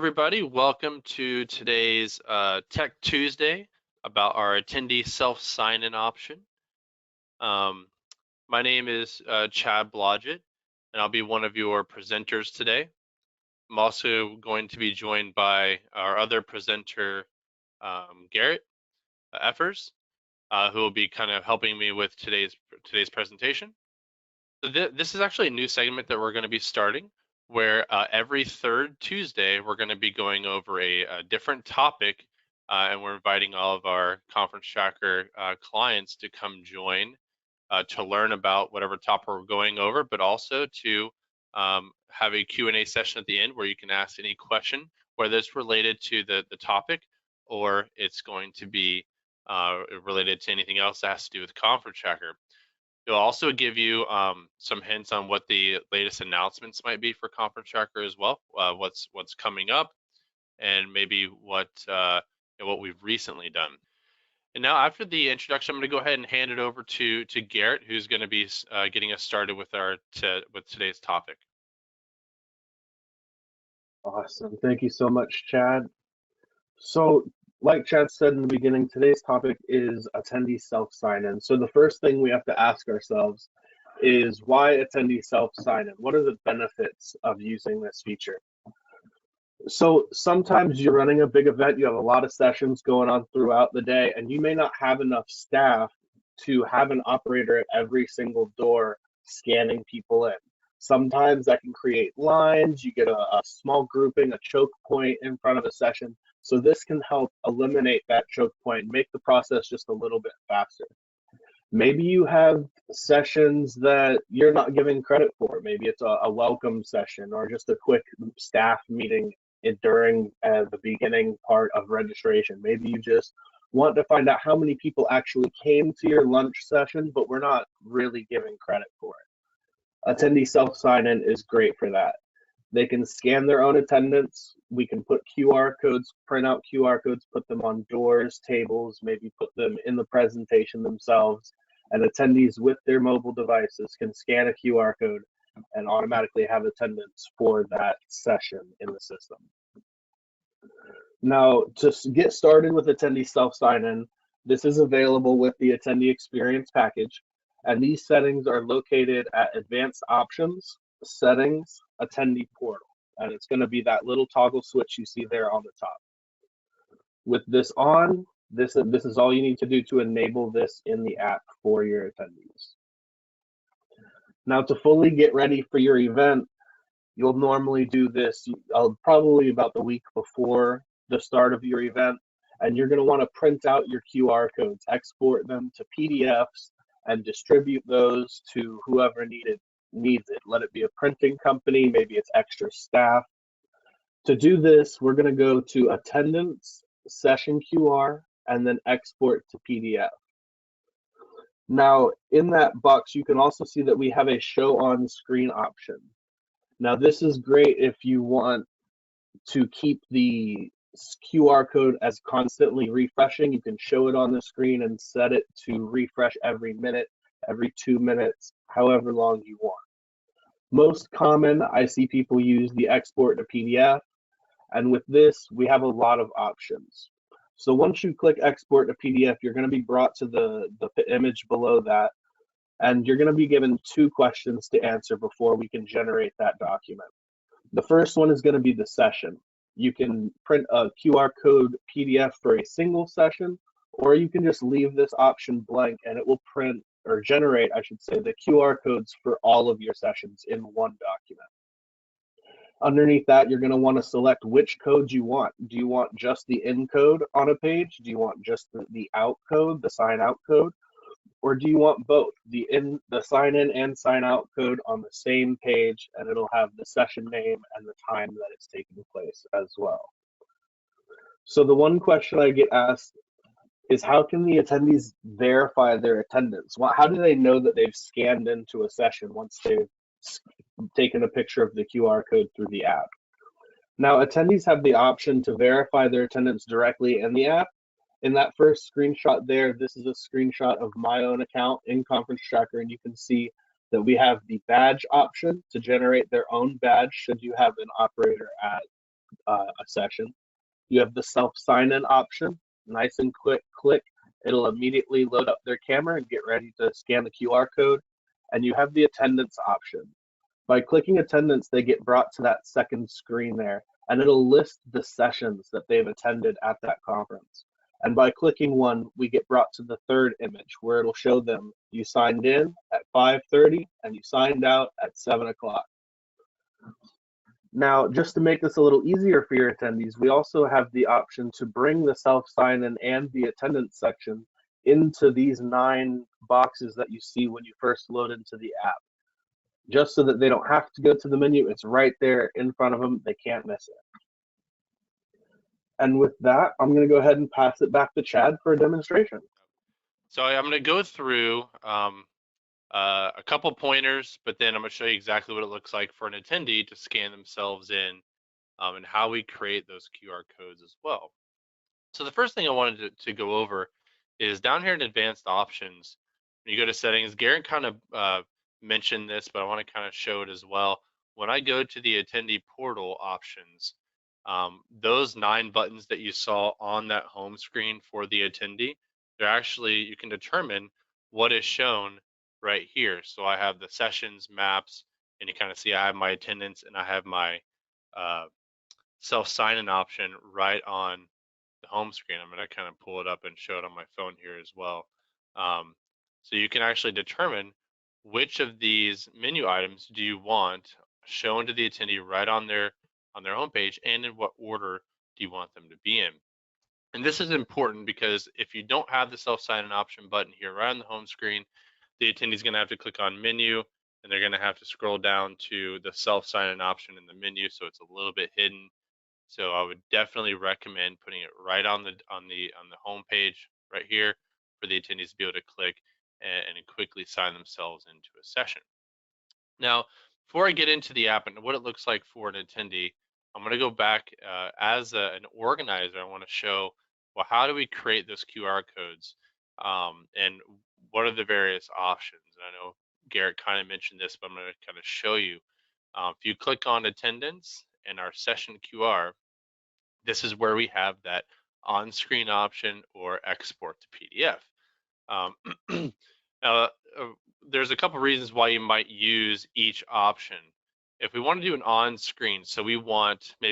everybody. Welcome to today's Tech Tuesday about our attendee self sign-in option. Um, my name is Chad Blodgett, and I'll be one of your presenters today. I'm also going to be joined by our other presenter, Garrett Effers, who will be kind of helping me with today's presentation. So this is actually a new segment that we're going to be starting, where every third Tuesday we're going to be going over a different topic, and we're inviting all of our Conference Tracker clients to come join to learn about whatever topic we're going over, but also to have a Q&A session at the end where you can ask any question, whether it's related to the topic or it's going to be related to anything else that has to do with Conference Tracker. It'll also give you some hints on what the latest announcements might be for Conference Tracker as well, what's coming up, and maybe what we've recently done. And now, after the introduction, I'm going to go ahead and hand it over to Garrett, who's going to be getting us started with today's topic. Awesome. Thank you so much, Chad. So, like Chad said in the beginning, today's topic is attendee self sign-in. So the first thing we have to ask ourselves is, why attendee self sign-in? What are the benefits of using this feature? So sometimes you're running a big event, you have a lot of sessions going on throughout the day, and you may not have enough staff to have an operator at every single door scanning people in. Sometimes that can create lines, you get a small grouping, a choke point in front of a session. So this can help eliminate that choke point and make the process just a little bit faster. Maybe you have sessions that you're not giving credit for. Maybe it's a welcome session or just a quick staff meeting during the beginning part of registration. Maybe you just want to find out how many people actually came to your lunch session, but we're not really giving credit for it. Attendee self sign-in is great for that. They can scan their own attendance. We can put QR codes, print out QR codes, put them on doors, tables, maybe put them in the presentation themselves. And attendees with their mobile devices can scan a QR code and automatically have attendance for that session in the system. Now, to get started with attendee self sign-in, this is available with the attendee experience package. And these settings are located at Advanced Options, Settings, Attendee Portal. And it's going to be that little toggle switch you see there on the top. With this on, this is all you need to do to enable this in the app for your attendees. Now, to fully get ready for your event, you'll normally do this probably about the week before the start of your event. And you're going to want to print out your QR codes, export them to PDFs, and distribute those to whoever needs it. Let it be a printing company, maybe it's extra staff. To do this, we're going to go to Attendance, Session QR, and then Export to PDF. Now, in that box, you can also see that we have a Show on Screen option. Now, this is great if you want to keep the QR code as constantly refreshing. You can show it on the screen and set it to refresh every minute, every 2 minutes, however long you want. Most common, I see people use the export to PDF, and with this, we have a lot of options. So once you click export to PDF, you're going to be brought to the image below that, and you're going to be given 2 questions to answer before we can generate that document. The first one is going to be the session. You can print a QR code PDF for a single session, or you can just leave this option blank and it will print or generate, I should say, the QR codes for all of your sessions in one document. Underneath that, you're going to want to select which code you want. Do you want just the in code on a page? Do you want just the out code, the sign out code? Or do you want both, the sign in and sign out code on the same page, and it'll have the session name and the time that it's taking place as well? So the one question I get asked is, how can the attendees verify their attendance? How do they know that they've scanned into a session once they've taken a picture of the QR code through the app? Now, attendees have the option to verify their attendance directly in the app. In that first screenshot there, this is a screenshot of my own account in Conference Tracker, and you can see that we have the badge option to generate their own badge should you have an operator at a session. You have the self sign-in option. Nice and quick click. It'll immediately load up their camera and get ready to scan the QR code. And you have the attendance option. By clicking attendance, they get brought to that second screen there, and it'll list the sessions that they've attended at that conference. And by clicking one, we get brought to the third image where it'll show them you signed in at 5:30 and you signed out at 7 o'clock. Now, just to make this a little easier for your attendees, we also have the option to bring the self sign-in and the attendance section into these 9 boxes that you see when you first load into the app, just so that they don't have to go to the menu. It's right there in front of them. They can't miss it. And with that, I'm going to go ahead and pass it back to Chad for a demonstration. So I'm going to go through a couple pointers, but then I'm going to show you exactly what it looks like for an attendee to scan themselves in, and how we create those QR codes as well. So the first thing I wanted to go over is down here in advanced options. When you go to settings, Garrett kind of mentioned this, but I want to kind of show it as well. When I go to the attendee portal options, those 9 buttons that you saw on that home screen for the attendee, they're actually, you can determine what is shown right here. So I have the sessions, maps, and you kind of see I have my attendance and I have my uh, self sign-in option right on the home screen. I'm going to kind of pull it up and show it on my phone here as well. Um, so you can actually determine which of these menu items do you want shown to the attendee right on their homepage, and in what order do you want them to be in. And this is important because if you don't have the self sign-in option button here right on the home screen, the attendee is going to have to click on menu, and they're going to have to scroll down to the self sign-in option in the menu, so it's a little bit hidden. So I would definitely recommend putting it right on the home page right here for the attendees to be able to click and quickly sign themselves into a session. Now, before I get into the app and what it looks like for an attendee, I'm going to go back as an organizer. I want to show, well, how do we create those QR codes, and what are the various options? And I know Garrett kind of mentioned this, but I'm going to kind of show you. If you click on attendance and our session QR, this is where we have that on-screen option or export to PDF. Now, there's a couple reasons why you might use each option. If we want to do an on-screen, so maybe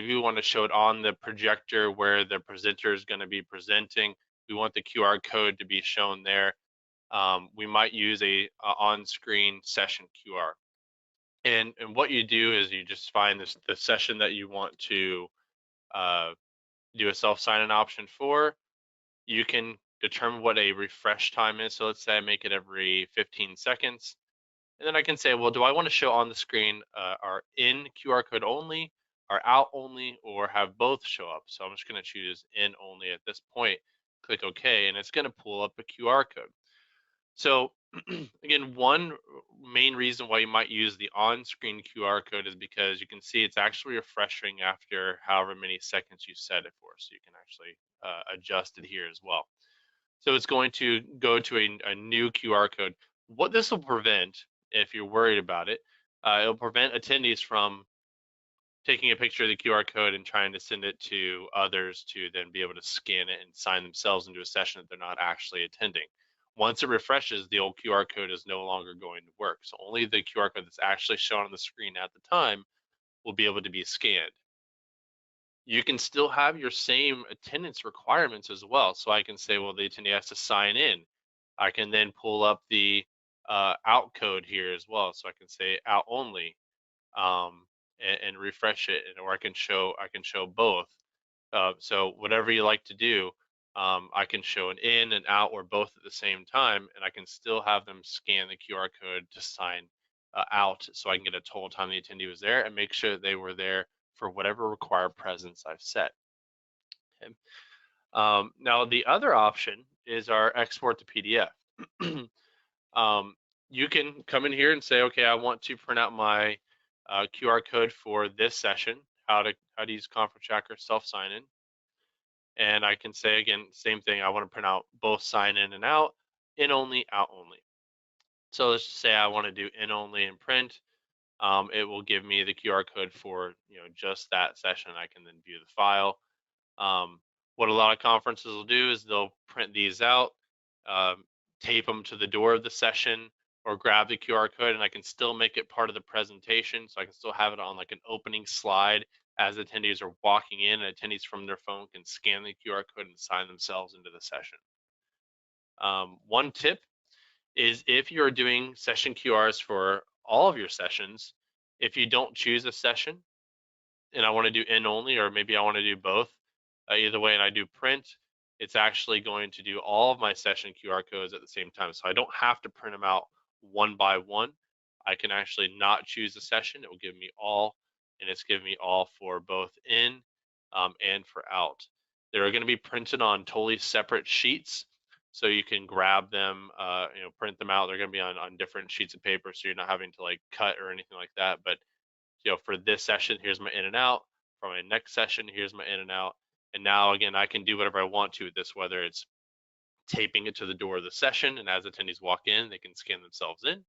we want to show it on the projector where the presenter is going to be presenting. We want the QR code to be shown there. We might use a on-screen session QR. And what you do is you just find the session that you want to do a self sign-in option for. You can determine what a refresh time is. So let's say I make it every 15 seconds. And then I can say, well, do I want to show on the screen our in QR code only, our out only, or have both show up? So I'm just going to choose in only at this point. Click OK, and it's going to pull up a QR code. So again, one main reason why you might use the on-screen QR code is because you can see it's actually refreshing after however many seconds you set it for. So you can actually adjust it here as well. So it's going to go to a new QR code. What this will prevent, if you're worried about it, it'll prevent attendees from taking a picture of the QR code and trying to send it to others to then be able to scan it and sign themselves into a session that they're not actually attending. Once it refreshes, the old QR code is no longer going to work. So only the QR code that's actually shown on the screen at the time will be able to be scanned. You can still have your same attendance requirements as well. So I can say, well, the attendee has to sign in. I can then pull up the out code here as well. So I can say out only, and refresh it, or I can show both. So whatever you like to do, I can show an in and out or both at the same time, and I can still have them scan the QR code to sign out, so I can get a total time the attendee was there and make sure that they were there for whatever required presence I've set. Okay. Now the other option is our export to PDF. You can come in here and say, okay, I want to print out my QR code for this session, how to use Conference Tracker self sign-in. And I can say, again, same thing, I want to print out both sign in and out, in only, out only. So let's just say I want to do in only and print. it will give me the QR code for just that session. I can then view the file. Um, what a lot of conferences will do is they'll print these out, um, tape them to the door of the session, or grab the QR code, and I can still make it part of the presentation. So I can still have it on like an opening slide as attendees are walking in, and attendees from their phone can scan the QR code and sign themselves into the session. One tip is if you're doing session QRs for all of your sessions, if you don't choose a session, and I want to do in only, or maybe I want to do both, either way, and I do print, it's actually going to do all of my session QR codes at the same time. So I don't have to print them out one by one. I can actually not choose a session. It will give me all, and it's giving me all for both in and for out. They're going to be printed on totally separate sheets. So you can grab them, print them out. They're going to be on different sheets of paper. So you're not having to like cut or anything like that. But for this session, here's my in and out. For my next session, here's my in and out. And now again, I can do whatever I want to with this, whether it's taping it to the door of the session, and as attendees walk in, they can scan themselves in.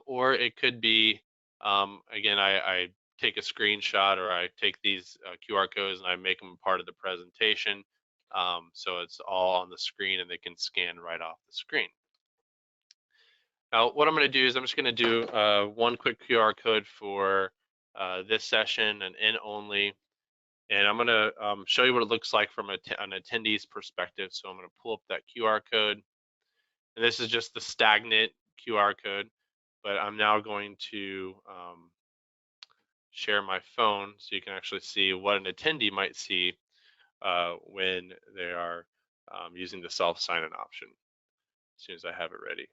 Or it could be, again, I take a screenshot, or I take these QR codes and I make them part of the presentation. So it's all on the screen and they can scan right off the screen. Now, what I'm going to do is I'm just going to do one quick QR code for this session, and in only, and I'm going to show you what it looks like from an attendee's perspective. So I'm going to pull up that QR code, and this is just the stagnant QR code, but I'm now going to share my phone so you can actually see what an attendee might see when they are using the self sign-in option, as soon as I have it ready.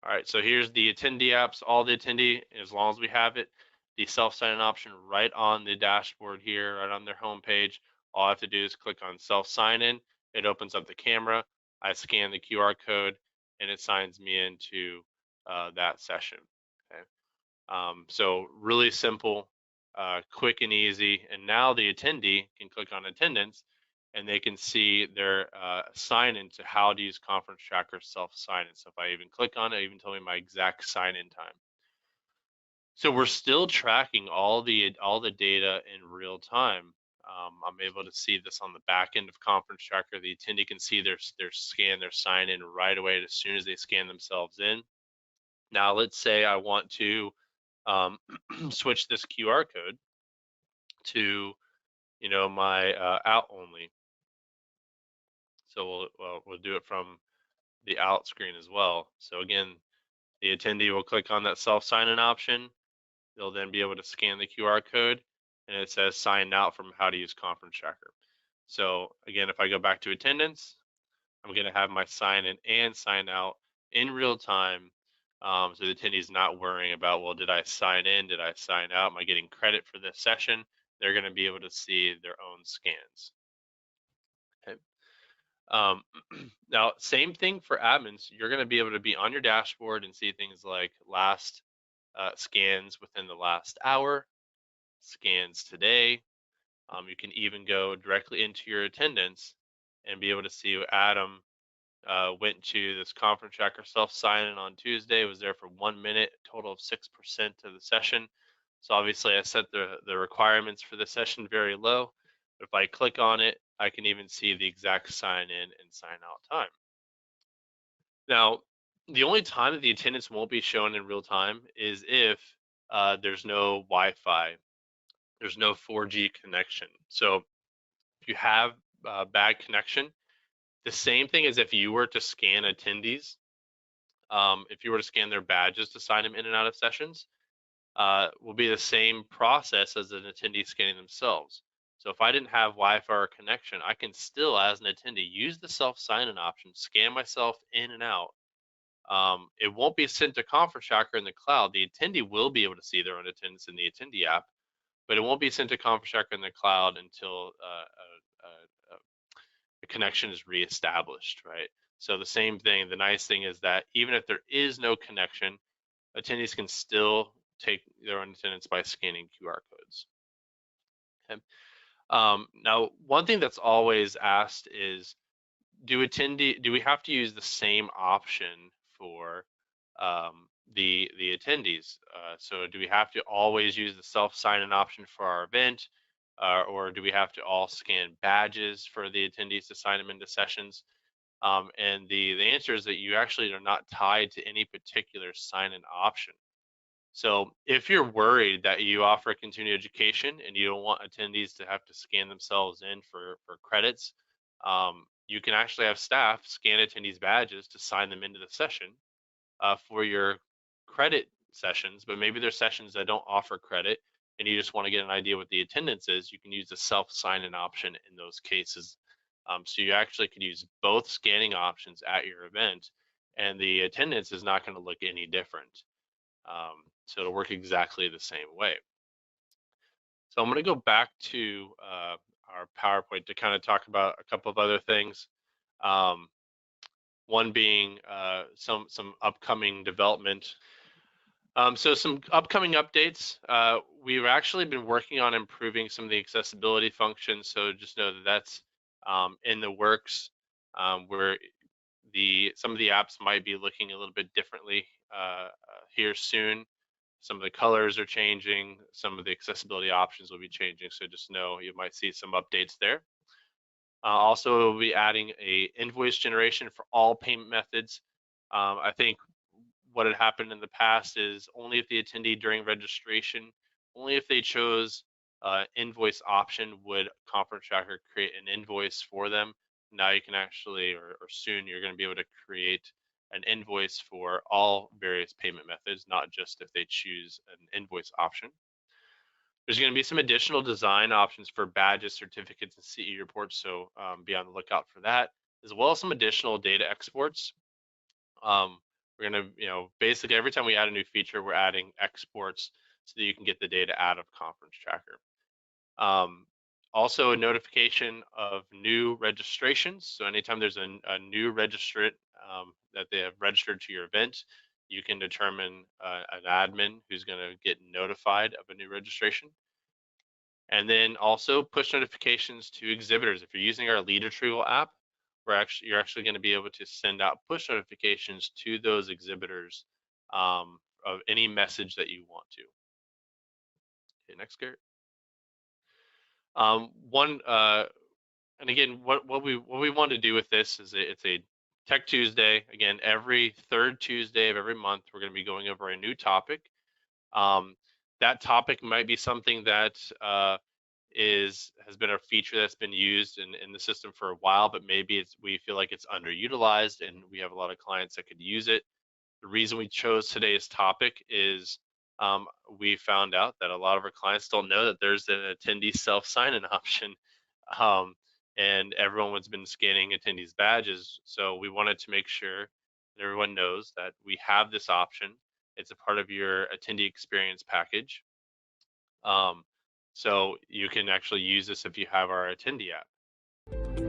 All right, so here's the attendee apps, all the attendee, as long as we have it, the self sign-in option right on the dashboard here, right on their homepage. All I have to do is click on self sign-in. It opens up the camera. I scan the QR code, and it signs me into that session. Okay, so really simple, quick and easy. And now the attendee can click on attendance, and they can see their sign in to how to use Conference Tracker self sign in. So if I even click on it, it even told me my exact sign in time. So we're still tracking all the data in real time. I'm able to see this on the back end of Conference Tracker. The attendee can see their scan, their sign in right away as soon as they scan themselves in. Now let's say I want to switch this QR code to my out only. So we'll do it from the out screen as well. So again, the attendee will click on that self sign-in option. They'll then be able to scan the QR code, and it says sign out from how to use Conference Tracker. So again, if I go back to attendance, I'm going to have my sign in and sign out in real time. So the attendee is not worrying about, well, did I sign in? Did I sign out? Am I getting credit for this session? They're going to be able to see their own scans. Okay. Now, same thing for admins. You're going to be able to be on your dashboard and see things like last scans within the last hour, scans today. You can even go directly into your attendance and be able to see Adam went to this Conference Tracker self sign-in on Tuesday, was there for 1 minute, total of 6% of the session. So obviously I set the requirements for the session very low. But if I click on it, I can even see the exact sign in and sign out time. Now, the only time that the attendance won't be shown in real time is if there's no Wi-Fi, there's no 4G connection. So if you have bad connection, the same thing as if you were to scan attendees, if you were to scan their badges to sign them in and out of sessions, will be the same process as an attendee scanning themselves. So if I didn't have Wi-Fi or connection, I can still, as an attendee, use the self sign-in option, scan myself in and out. It won't be sent to Conference Tracker in the cloud. The attendee will be able to see their own attendance in the attendee app, but it won't be sent to Conference Tracker in the cloud until the connection is reestablished, right? So the same thing, the nice thing is that even if there is no connection, attendees can still take their own attendance by scanning QR codes. Okay. Now, one thing that's always asked is, do we have to use the same option for the attendees. So do we have to always use the self sign-in option for our event, or do we have to all scan badges for the attendees to sign them into sessions? And the answer is that you actually are not tied to any particular sign-in option. So if you're worried that you offer continuing education and you don't want attendees to have to scan themselves in for credits, you can actually have staff scan attendees' badges to sign them into the session for your credit sessions. But maybe there's sessions that don't offer credit and you just want to get an idea what the attendance is. You can use the self sign-in option in those cases. So you actually could use both scanning options at your event, and the attendance is not going to look any different. So it'll work exactly the same way. So I'm going to go back to our PowerPoint to kind of talk about a couple of other things. Um, one being some upcoming development. So some upcoming updates. We've actually been working on improving some of the accessibility functions. So just know that that's in the works. Where some of the apps might be looking a little bit differently here soon. Some of the colors are changing. Some of the accessibility options will be changing. So just know you might see some updates there. Also, we'll be adding a invoice generation for all payment methods. I think what had happened in the past is only if the attendee during registration, only if they chose invoice option would Conference Tracker create an invoice for them. Now you can actually, or soon you're going to be able to create an invoice for all various payment methods, not just if they choose an invoice option. There's going to be some additional design options for badges, certificates, and CE reports, so be on the lookout for that, as well as some additional data exports. We're going to, basically every time we add a new feature, we're adding exports so that you can get the data out of Conference Tracker. Also, a notification of new registrations. So anytime there's a new registrant that they have registered to your event, you can determine an admin who's going to get notified of a new registration. And then also push notifications to exhibitors. If you're using our Lead Retrieval app, you're actually going to be able to send out push notifications to those exhibitors of any message that you want to. Okay, next, Garrett. And again, what we want to do with this is it's a Tech Tuesday. Again, every third Tuesday of every month, we're going to be going over a new topic. That topic might be something that has been a feature that's been used in the system for a while, but maybe we feel like it's underutilized and we have a lot of clients that could use it. The reason we chose today's topic is we found out that a lot of our clients don't know that there's an attendee self sign-in option. And everyone has been scanning attendees badges. So we wanted to make sure that everyone knows that we have this option. It's a part of your attendee experience package. So you can actually use this if you have our attendee app.